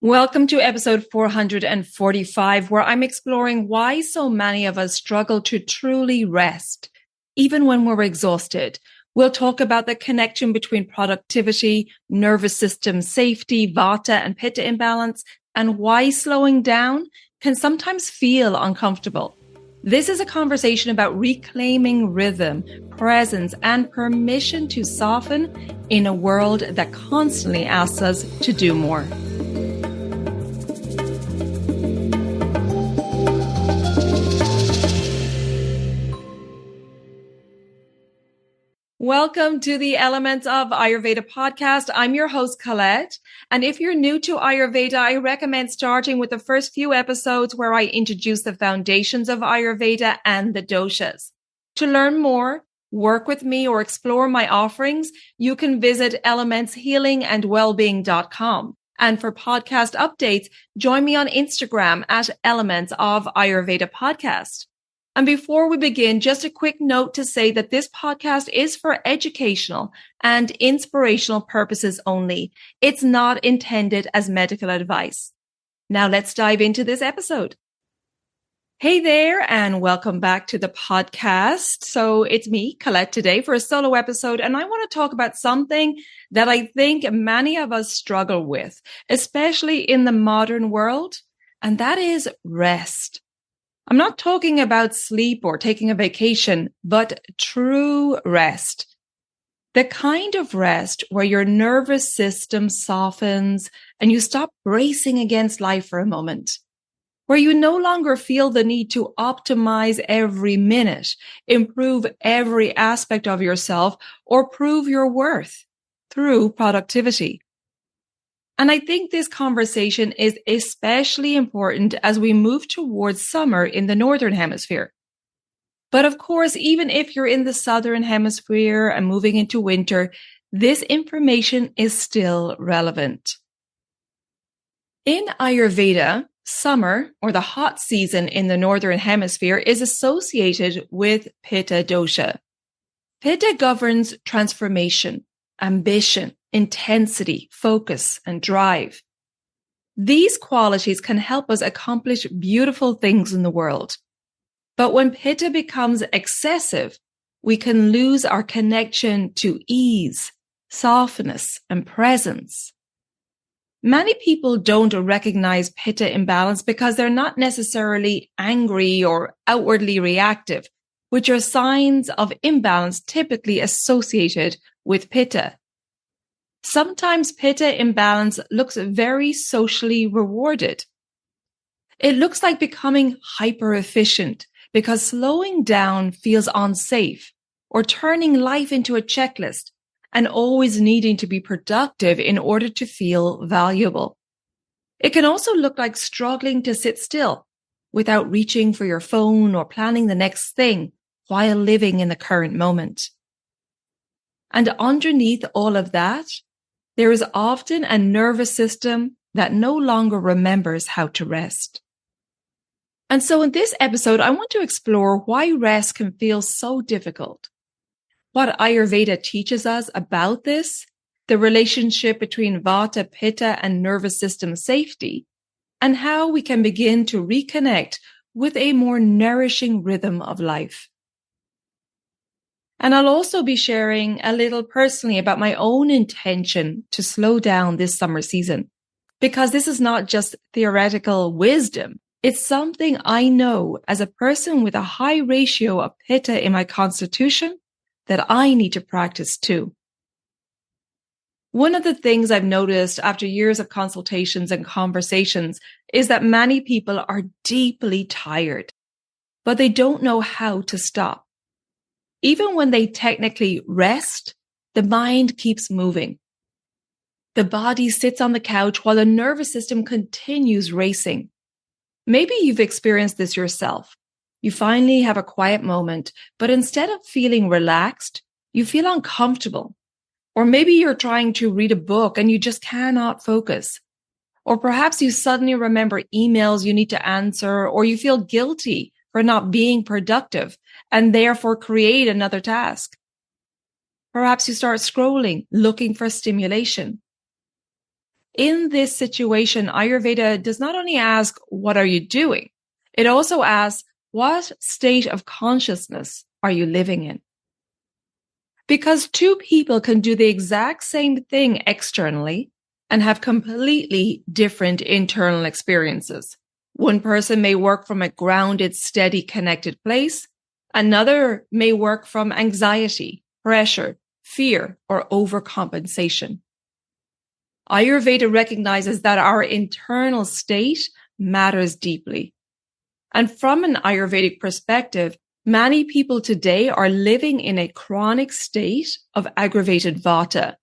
Welcome to episode 445, where I'm exploring why so many of us struggle to truly rest, even when we're exhausted. We'll talk about the connection between productivity, nervous system safety, Vata and Pitta imbalance, and why slowing down can sometimes feel uncomfortable. This is a conversation about reclaiming rhythm, presence, and permission to soften in a world that constantly asks us to do more. Welcome to the Elements of Ayurveda podcast. I'm your host, Colette. And if you're new to Ayurveda, I recommend starting with the first few episodes where I introduce the foundations of Ayurveda and the doshas. To learn more, work with me, or explore my offerings, you can visit elementshealingandwellbeing.com. And for podcast updates, join me on Instagram at Elements of AyurvedaPodcast. And before we begin, just a quick note to say that this podcast is for educational and inspirational purposes only. It's not intended as medical advice. Now let's dive into this episode. Hey there, and welcome back to the podcast. So it's me, Colette, today for a solo episode, and I want to talk about something that I think many of us struggle with, especially in the modern world, and that is rest. I'm not talking about sleep or taking a vacation, but true rest. The kind of rest where your nervous system softens and you stop bracing against life for a moment, where you no longer feel the need to optimize every minute, improve every aspect of yourself, or prove your worth through productivity. And I think this conversation is especially important as we move towards summer in the Northern Hemisphere. But of course, even if you're in the Southern Hemisphere and moving into winter, this information is still relevant. In Ayurveda, summer, or the hot season in the Northern Hemisphere, is associated with Pitta dosha. Pitta governs transformation, ambition, intensity, focus, and drive. These qualities can help us accomplish beautiful things in the world. But when Pitta becomes excessive, we can lose our connection to ease, softness, and presence. Many people don't recognize Pitta imbalance because they're not necessarily angry or outwardly reactive, which are signs of imbalance typically associated with Pitta. Sometimes Pitta imbalance looks very socially rewarded. It looks like becoming hyper-efficient because slowing down feels unsafe, or turning life into a checklist and always needing to be productive in order to feel valuable. It can also look like struggling to sit still without reaching for your phone or planning the next thing while living in the current moment. And underneath all of that, there is often a nervous system that no longer remembers how to rest. And so in this episode, I want to explore why rest can feel so difficult, what Ayurveda teaches us about this, the relationship between Vata, Pitta, and nervous system safety, and how we can begin to reconnect with a more nourishing rhythm of life. And I'll also be sharing a little personally about my own intention to slow down this summer season, because this is not just theoretical wisdom. It's something I know as a person with a high ratio of Pitta in my constitution that I need to practice too. One of the things I've noticed after years of consultations and conversations is that many people are deeply tired, but they don't know how to stop. Even when they technically rest, the mind keeps moving. The body sits on the couch while the nervous system continues racing. Maybe you've experienced this yourself. You finally have a quiet moment, but instead of feeling relaxed, you feel uncomfortable. Or maybe you're trying to read a book and you just cannot focus. Or perhaps you suddenly remember emails you need to answer, or you feel guilty for not being productive and therefore create another task. Perhaps you start scrolling, looking for stimulation. In this situation, Ayurveda does not only ask, what are you doing? It also asks, what state of consciousness are you living in? Because two people can do the exact same thing externally and have completely different internal experiences. One person may work from a grounded, steady, connected place. Another may work from anxiety, pressure, fear, or overcompensation. Ayurveda recognizes that our internal state matters deeply. And from an Ayurvedic perspective, many people today are living in a chronic state of aggravated Vata,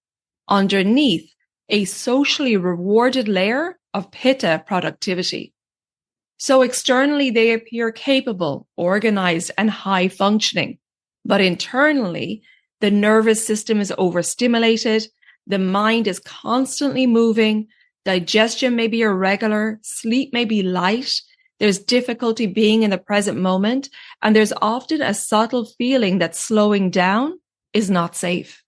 underneath a socially rewarded layer of Pitta productivity. So externally, they appear capable, organized, and high functioning. But internally, the nervous system is overstimulated, the mind is constantly moving, digestion may be irregular, sleep may be light, there's difficulty being in the present moment, and there's often a subtle feeling that slowing down is not safe.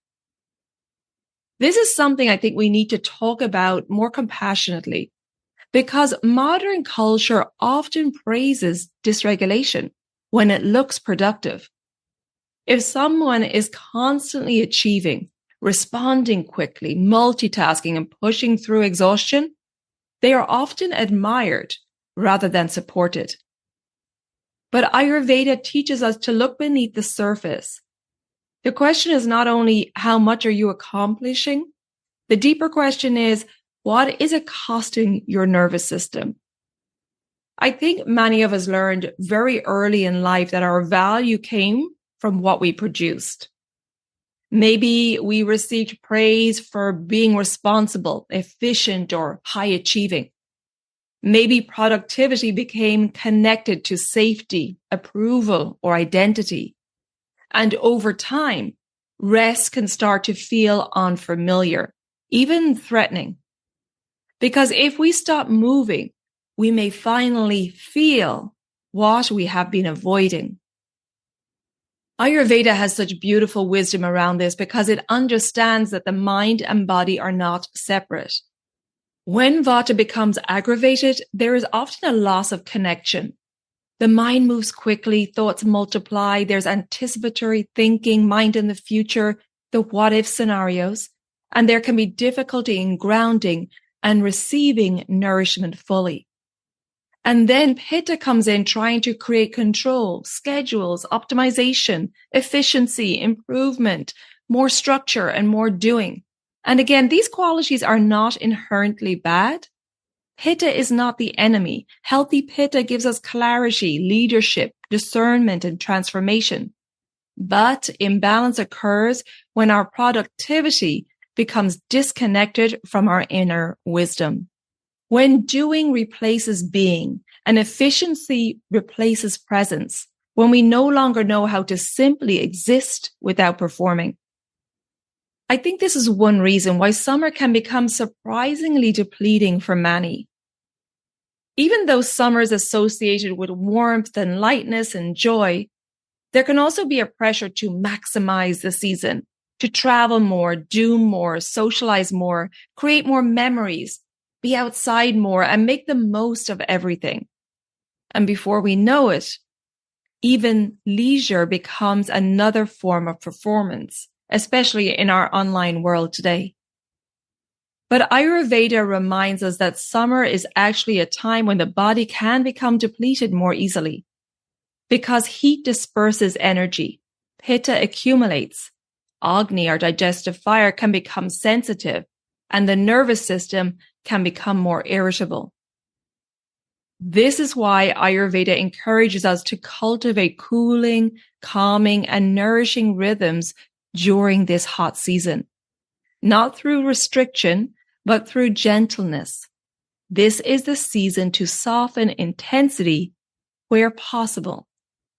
This is something I think we need to talk about more compassionately, because modern culture often praises dysregulation when it looks productive. If someone is constantly achieving, responding quickly, multitasking, and pushing through exhaustion, they are often admired rather than supported. But Ayurveda teaches us to look beneath the surface. The question is not only how much are you accomplishing? The deeper question is, what is it costing your nervous system? I think many of us learned very early in life that our value came from what we produced. Maybe we received praise for being responsible, efficient, or high achieving. Maybe productivity became connected to safety, approval, or identity. And over time, rest can start to feel unfamiliar, even threatening. Because if we stop moving, we may finally feel what we have been avoiding. Ayurveda has such beautiful wisdom around this because it understands that the mind and body are not separate. When Vata becomes aggravated, there is often a loss of connection. The mind moves quickly, thoughts multiply, there's anticipatory thinking, mind in the future, the what-if scenarios, and there can be difficulty in grounding and receiving nourishment fully. And then Pitta comes in trying to create control, schedules, optimization, efficiency, improvement, more structure, and more doing. And again, these qualities are not inherently bad. Pitta is not the enemy. Healthy Pitta gives us clarity, leadership, discernment, and transformation. But imbalance occurs when our productivity becomes disconnected from our inner wisdom. When doing replaces being and efficiency replaces presence, when we no longer know how to simply exist without performing. I think this is one reason why summer can become surprisingly depleting for many. Even though summer is associated with warmth and lightness and joy, there can also be a pressure to maximize the season, to travel more, do more, socialize more, create more memories, be outside more, and make the most of everything. And before we know it, even leisure becomes another form of performance, especially in our online world today. But Ayurveda reminds us that summer is actually a time when the body can become depleted more easily. Because heat disperses energy, Pitta accumulates, Agni, our digestive fire, can become sensitive, and the nervous system can become more irritable. This is why Ayurveda encourages us to cultivate cooling, calming, and nourishing rhythms during this hot season. Not through restriction, but through gentleness. This is the season to soften intensity where possible.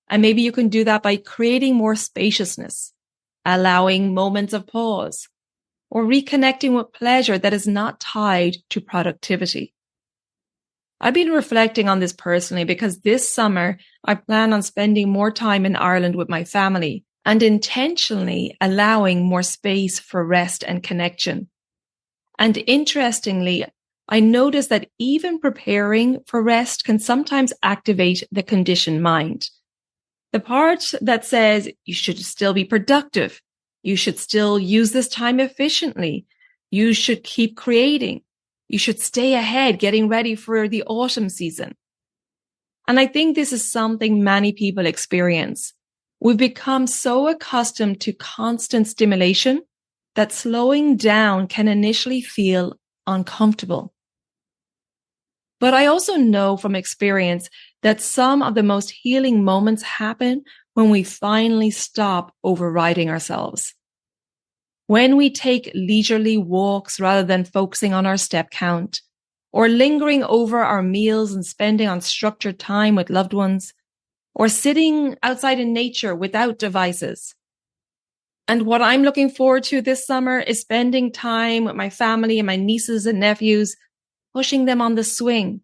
And maybe you can do that by creating more spaciousness, allowing moments of pause, or reconnecting with pleasure that is not tied to productivity. I've been reflecting on this personally because this summer I plan on spending more time in Ireland with my family and intentionally allowing more space for rest and connection. And interestingly, I noticed that even preparing for rest can sometimes activate the conditioned mind. The part that says you should still be productive, you should still use this time efficiently, you should keep creating, you should stay ahead getting ready for the autumn season. And I think this is something many people experience. We've become so accustomed to constant stimulation that slowing down can initially feel uncomfortable. But I also know from experience that some of the most healing moments happen when we finally stop overriding ourselves. When we take leisurely walks rather than focusing on our step count, or lingering over our meals and spending unstructured time with loved ones, or sitting outside in nature without devices. And what I'm looking forward to this summer is spending time with my family and my nieces and nephews, pushing them on the swing,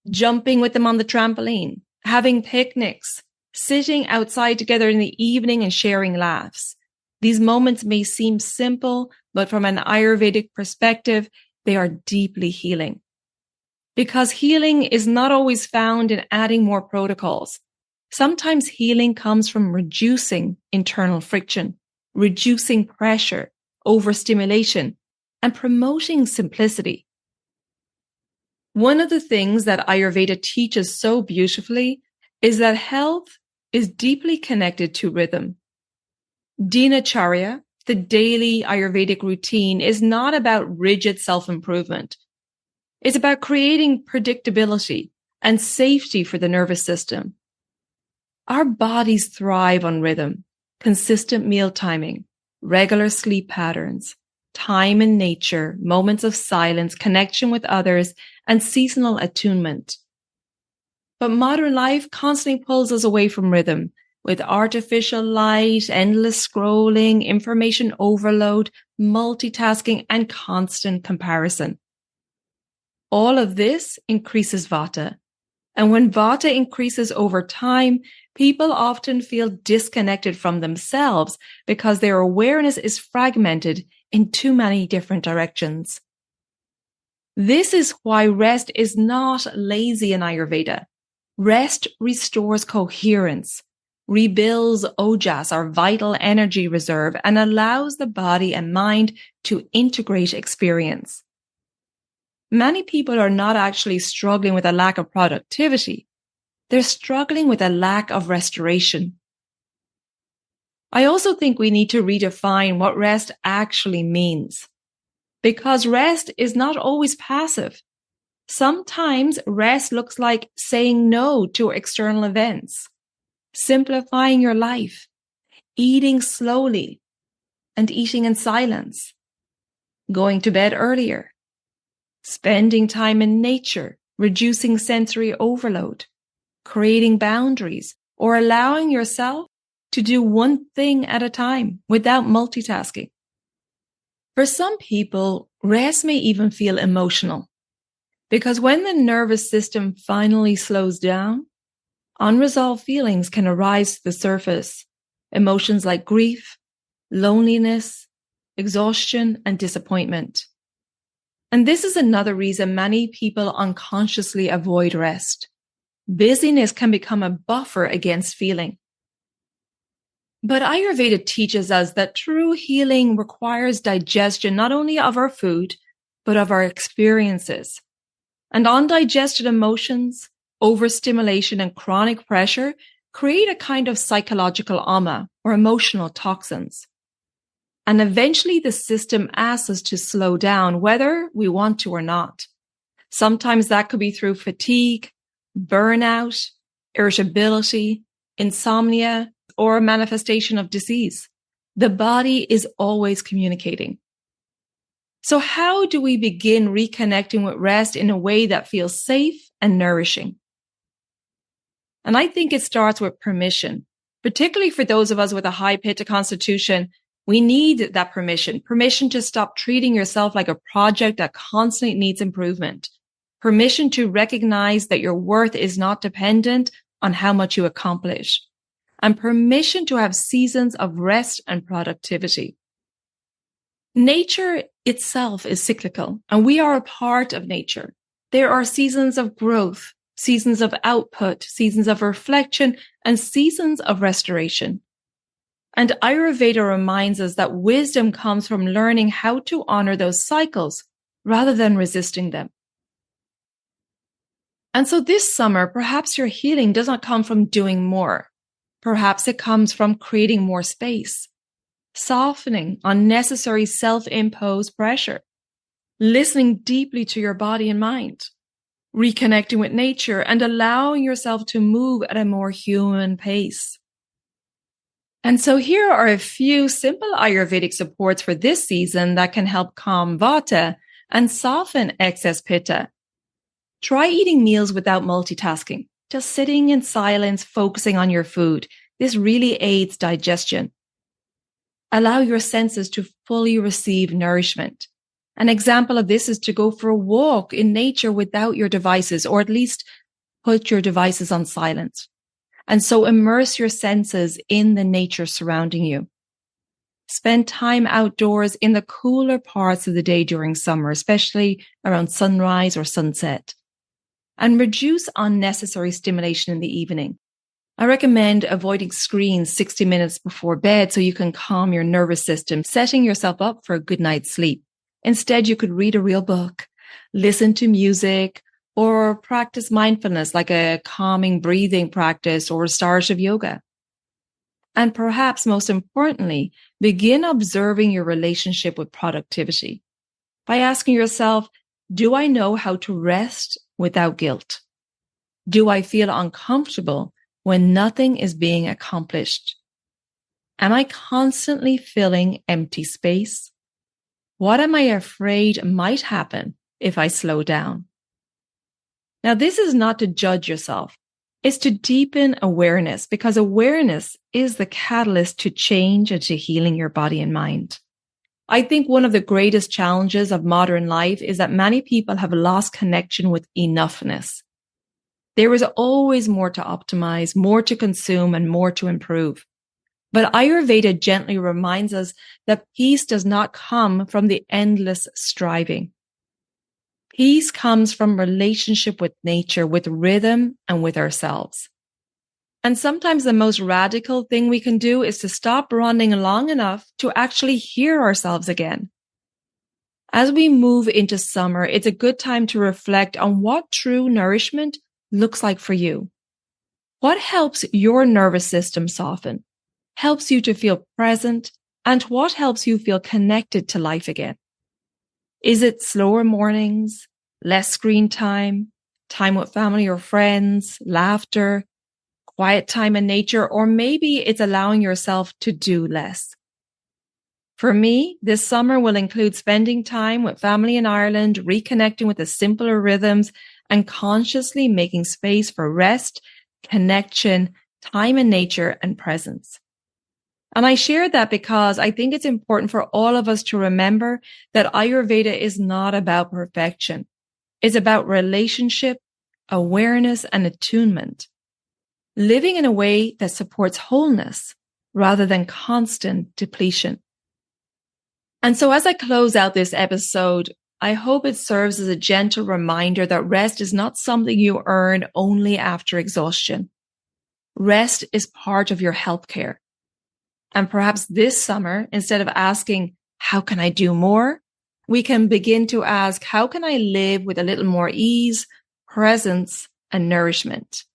jumping with them on the trampoline, having picnics, sitting outside together in the evening and sharing laughs. These moments may seem simple, but from an Ayurvedic perspective, they are deeply healing. Because healing is not always found in adding more protocols. Sometimes healing comes from reducing internal friction, reducing pressure, overstimulation, and promoting simplicity. One of the things that Ayurveda teaches so beautifully is that health is deeply connected to rhythm. Dinacharya, the daily Ayurvedic routine, is not about rigid self-improvement. It's about creating predictability and safety for the nervous system. Our bodies thrive on rhythm, consistent meal timing, regular sleep patterns, time in nature, moments of silence, connection with others, and seasonal attunement. But modern life constantly pulls us away from rhythm with artificial light, endless scrolling, information overload, multitasking, and constant comparison. All of this increases Vata. And when Vata increases over time, people often feel disconnected from themselves because their awareness is fragmented in too many different directions. This is why rest is not lazy in Ayurveda. Rest restores coherence, rebuilds ojas, our vital energy reserve, and allows the body and mind to integrate experience. Many people are not actually struggling with a lack of productivity. They're struggling with a lack of restoration. I also think we need to redefine what rest actually means. Because rest is not always passive. Sometimes rest looks like saying no to external events, simplifying your life, eating slowly and eating in silence, going to bed earlier, spending time in nature, reducing sensory overload, creating boundaries, or allowing yourself to do one thing at a time without multitasking. For some people, rest may even feel emotional because when the nervous system finally slows down, unresolved feelings can arise to the surface. Emotions like grief, loneliness, exhaustion, and disappointment. And this is another reason many people unconsciously avoid rest. Busyness can become a buffer against feeling. But Ayurveda teaches us that true healing requires digestion not only of our food, but of our experiences. And undigested emotions, overstimulation, and chronic pressure create a kind of psychological ama, or emotional toxins. And eventually the system asks us to slow down, whether we want to or not. Sometimes that could be through fatigue, burnout, irritability, insomnia, or a manifestation of disease. The body is always communicating. So how do we begin reconnecting with rest in a way that feels safe and nourishing? And I think it starts with permission, particularly for those of us with a high Pitta constitution. We need that permission to stop treating yourself like a project that constantly needs improvement, permission to recognize that your worth is not dependent on how much you accomplish, and permission to have seasons of rest and productivity. Nature itself is cyclical, and we are a part of nature. There are seasons of growth, seasons of output, seasons of reflection, and seasons of restoration. And Ayurveda reminds us that wisdom comes from learning how to honor those cycles rather than resisting them. And so this summer, perhaps your healing does not come from doing more. Perhaps it comes from creating more space, softening unnecessary self-imposed pressure, listening deeply to your body and mind, reconnecting with nature, and allowing yourself to move at a more human pace. And so here are a few simple Ayurvedic supports for this season that can help calm Vata and soften excess Pitta. Try eating meals without multitasking, just sitting in silence, focusing on your food. This really aids digestion. Allow your senses to fully receive nourishment. An example of this is to go for a walk in nature without your devices, or at least put your devices on silent. And so immerse your senses in the nature surrounding you. Spend time outdoors in the cooler parts of the day during summer, especially around sunrise or sunset. And reduce unnecessary stimulation in the evening. I recommend avoiding screens 60 minutes before bed so you can calm your nervous system, setting yourself up for a good night's sleep. Instead, you could read a real book, listen to music, or practice mindfulness like a calming breathing practice or restorative yoga. And perhaps most importantly, begin observing your relationship with productivity by asking yourself, do I know how to rest without guilt? Do I feel uncomfortable when nothing is being accomplished? Am I constantly filling empty space? What am I afraid might happen if I slow down? Now, this is not to judge yourself. It's to deepen awareness, because awareness is the catalyst to change and to healing your body and mind. I think one of the greatest challenges of modern life is that many people have lost connection with enoughness. There is always more to optimize, more to consume, and more to improve. But Ayurveda gently reminds us that peace does not come from the endless striving. Peace comes from relationship with nature, with rhythm, and with ourselves. And sometimes the most radical thing we can do is to stop running long enough to actually hear ourselves again. As we move into summer, it's a good time to reflect on what true nourishment looks like for you. What helps your nervous system soften, helps you to feel present, and what helps you feel connected to life again? Is it slower mornings, less screen time, time with family or friends, laughter, quiet time in nature, or maybe it's allowing yourself to do less? For me, this summer will include spending time with family in Ireland, reconnecting with the simpler rhythms, and consciously making space for rest, connection, time in nature, and presence. And I share that because I think it's important for all of us to remember that Ayurveda is not about perfection. It's about relationship, awareness, and attunement. Living in a way that supports wholeness rather than constant depletion. And so as I close out this episode, I hope it serves as a gentle reminder that rest is not something you earn only after exhaustion. Rest is part of your healthcare. And perhaps this summer, instead of asking, how can I do more? We can begin to ask, how can I live with a little more ease, presence, and nourishment?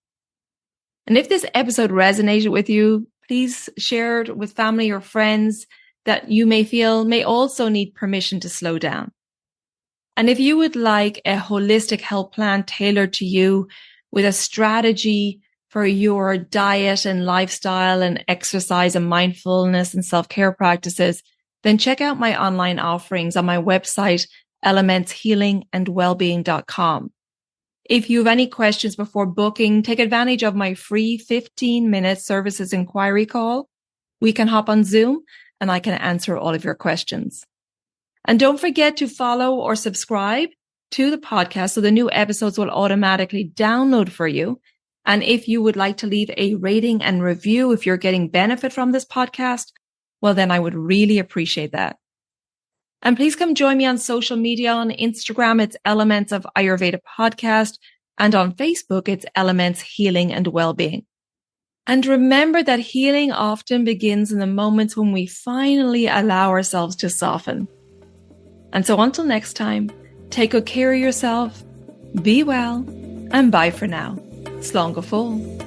And if this episode resonated with you, please share it with family or friends that you may feel may also need permission to slow down. And if you would like a holistic health plan tailored to you with a strategy for your diet and lifestyle and exercise and mindfulness and self-care practices, then check out my online offerings on my website, elementshealingandwellbeing.com. If you have any questions before booking, take advantage of my free 15-minute services inquiry call. We can hop on Zoom and I can answer all of your questions. And don't forget to follow or subscribe to the podcast so the new episodes will automatically download for you. And if you would like to leave a rating and review, if you're getting benefit from this podcast, well, then I would really appreciate that. And please come join me on social media. On Instagram, it's Elements of Ayurveda Podcast. And on Facebook, it's Elements Healing and Wellbeing. And remember that healing often begins in the moments when we finally allow ourselves to soften. And so until next time, take good care of yourself, be well, and bye for now. Slán go fóill.